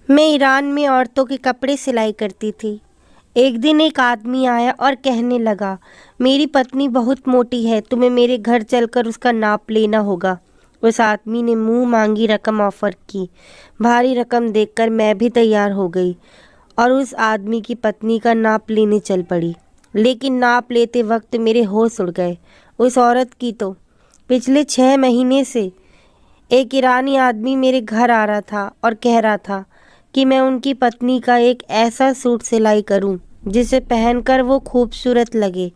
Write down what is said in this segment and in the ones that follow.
मैं ईरान में औरतों के कपड़े सिलाई करती थी। एक दिन एक आदमी आया और कहने लगा, मेरी पत्नी बहुत मोटी है, तुम्हें मेरे घर चलकर उसका नाप लेना होगा। उस आदमी ने मुंह मांगी रकम ऑफर की। भारी रकम देखकर मैं भी तैयार हो गई और उस आदमी की पत्नी का नाप लेने चल पड़ी। लेकिन नाप लेते वक्त मेरे होश उड़ गए। उस औरत की तो पिछले 6 महीने से एक ईरानी आदमी मेरे घर आ रहा था और कह रहा था कि मैं उनकी पत्नी का एक ऐसा सूट सिलाई करूं जिसे पहनकर वो खूबसूरत लगे।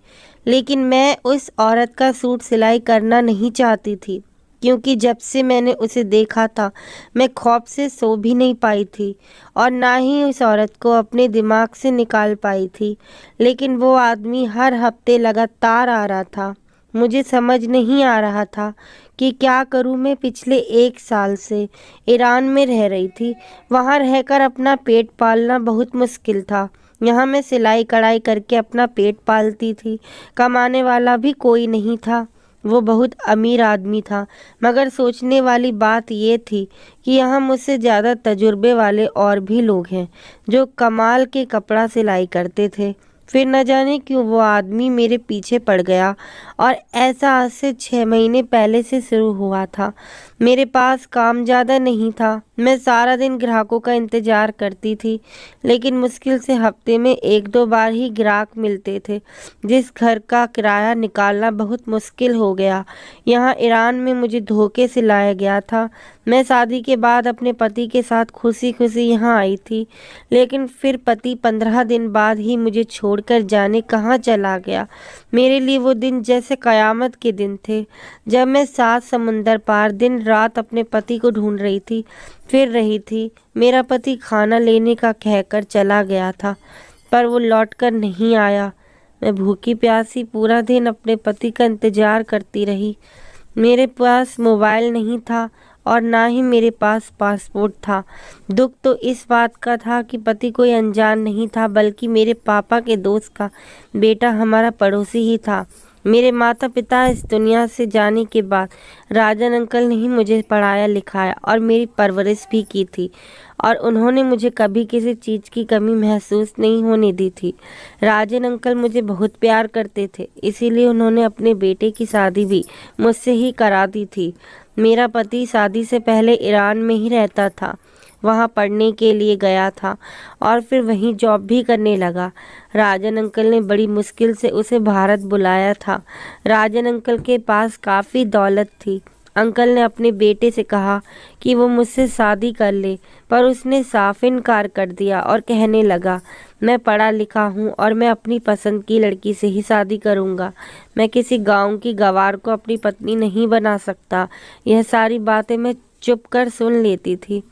लेकिन मैं उस औरत का सूट सिलाई करना नहीं चाहती थी, क्योंकि जब से मैंने उसे देखा था मैं खौफ से सो भी नहीं पाई थी और ना ही उस औरत को अपने दिमाग से निकाल पाई थी। लेकिन वो आदमी हर हफ्ते लगातार आ रहा था। मुझे समझ नहीं आ रहा था कि क्या करूं। मैं पिछले 1 साल से ईरान में रह रही थी। वहां रहकर अपना पेट पालना बहुत मुश्किल था। यहाँ मैं सिलाई कढ़ाई करके अपना पेट पालती थी। कमाने वाला भी कोई नहीं था। वो बहुत अमीर आदमी था, मगर सोचने वाली बात ये थी कि यहाँ मुझसे ज़्यादा तजुर्बे वाले और भी लोग हैं जो कमाल के कपड़ा सिलाई करते थे। फिर न जाने क्यों वो आदमी मेरे पीछे पड़ गया और ऐसा आज से 6 महीने पहले से शुरू हुआ था। मेरे पास काम ज़्यादा नहीं था। मैं सारा दिन ग्राहकों का इंतज़ार करती थी, लेकिन मुश्किल से हफ्ते में 1-2 बार ही ग्राहक मिलते थे। जिस घर का किराया निकालना बहुत मुश्किल हो गया। यहाँ ईरान में मुझे धोखे से लाया गया था। मैं शादी के बाद अपने पति के साथ खुशी खुशी यहाँ आई थी, लेकिन फिर पति 15 दिन बाद ही मुझे छोड़कर जाने कहाँ चला गया। मेरे लिए वो दिन जैसे कयामत के दिन थे, जब मैं 7 समुंदर पार दिन रात अपने पति को ढूंढ रही थी, फिर रही थी। मेरा पति खाना लेने का कहकर चला गया था, पर वो लौटकर नहीं आया। मैं भूखी प्यासी पूरा दिन अपने पति का इंतजार करती रही। मेरे पास मोबाइल नहीं था और ना ही मेरे पास पासपोर्ट था। दुख तो इस बात का था कि पति कोई अनजान नहीं था, बल्कि मेरे पापा के दोस्त का बेटा हमारा पड़ोसी ही था। मेरे माता पिता इस दुनिया से जाने के बाद राजन अंकल ने ही मुझे पढ़ाया लिखाया और मेरी परवरिश भी की थी, और उन्होंने मुझे कभी किसी चीज़ की कमी महसूस नहीं होने दी थी। राजन अंकल मुझे बहुत प्यार करते थे, इसीलिए उन्होंने अपने बेटे की शादी भी मुझसे ही करा दी थी। मेरा पति शादी से पहले ईरान में ही रहता था। वहाँ पढ़ने के लिए गया था और फिर वहीं जॉब भी करने लगा। राजन अंकल ने बड़ी मुश्किल से उसे भारत बुलाया था। राजन अंकल के पास काफ़ी दौलत थी। अंकल ने अपने बेटे से कहा कि वो मुझसे शादी कर ले, पर उसने साफ इनकार कर दिया और कहने लगा, मैं पढ़ा लिखा हूँ और मैं अपनी पसंद की लड़की से ही शादी करूँगा। मैं किसी गांव की गवार को अपनी पत्नी नहीं बना सकता। यह सारी बातें मैं चुप कर सुन लेती थी।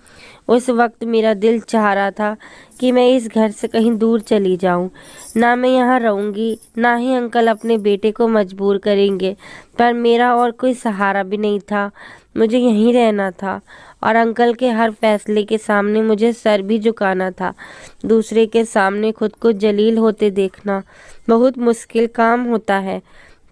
उस वक्त मेरा दिल चाह रहा था कि मैं इस घर से कहीं दूर चली जाऊं। ना मैं यहाँ रहूँगी, ना ही अंकल अपने बेटे को मजबूर करेंगे, पर मेरा और कोई सहारा भी नहीं था। मुझे यहीं रहना था और अंकल के हर फैसले के सामने मुझे सर भी झुकाना था। दूसरे के सामने खुद को जलील होते देखना बहुत मुश्किल काम होता है,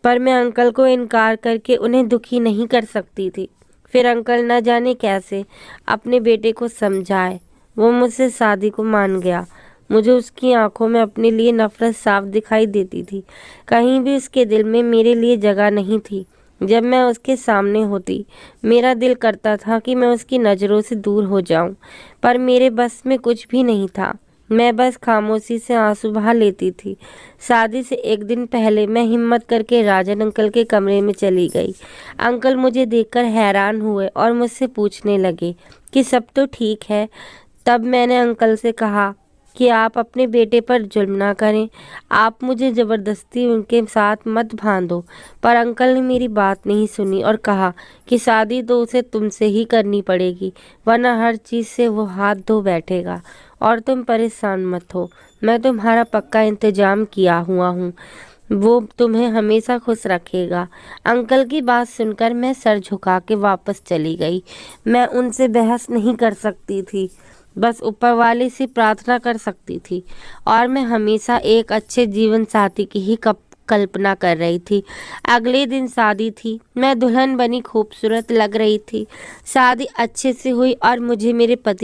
पर मैं अंकल को इनकार करके उन्हें दुखी नहीं कर सकती थी। फिर अंकल न जाने कैसे अपने बेटे को समझाए, वो मुझसे शादी को मान गया। मुझे उसकी आंखों में अपने लिए नफरत साफ दिखाई देती थी। कहीं भी उसके दिल में मेरे लिए जगह नहीं थी। जब मैं उसके सामने होती, मेरा दिल करता था कि मैं उसकी नज़रों से दूर हो जाऊं, पर मेरे बस में कुछ भी नहीं था। मैं बस खामोशी से आंसू बहा लेती थी। शादी से एक दिन पहले मैं हिम्मत करके राजन अंकल के कमरे में चली गई। अंकल मुझे देखकर हैरान हुए और मुझसे पूछने लगे कि सब तो ठीक है। तब मैंने अंकल से कहा कि आप अपने बेटे पर जुल्म ना करें, आप मुझे ज़बरदस्ती उनके साथ मत बांधो। पर अंकल ने मेरी बात नहीं सुनी और कहा कि शादी तो उसे तुमसे ही करनी पड़ेगी, वरना हर चीज़ से वो हाथ धो बैठेगा। और तुम परेशान मत हो, मैं तुम्हारा पक्का इंतजाम किया हुआ हूँ, वो तुम्हें हमेशा खुश रखेगा। अंकल की बात सुनकर मैं सर झुका के वापस चली गई। मैं उनसे बहस नहीं कर सकती थी, बस ऊपर वाले से प्रार्थना कर सकती थी, और मैं हमेशा एक अच्छे जीवन साथी की ही कल्पना कर रही थी। अगले दिन शादी थी। मैं दुल्हन बनी खूबसूरत लग रही थी। शादी अच्छे से हुई और मुझे मेरे पति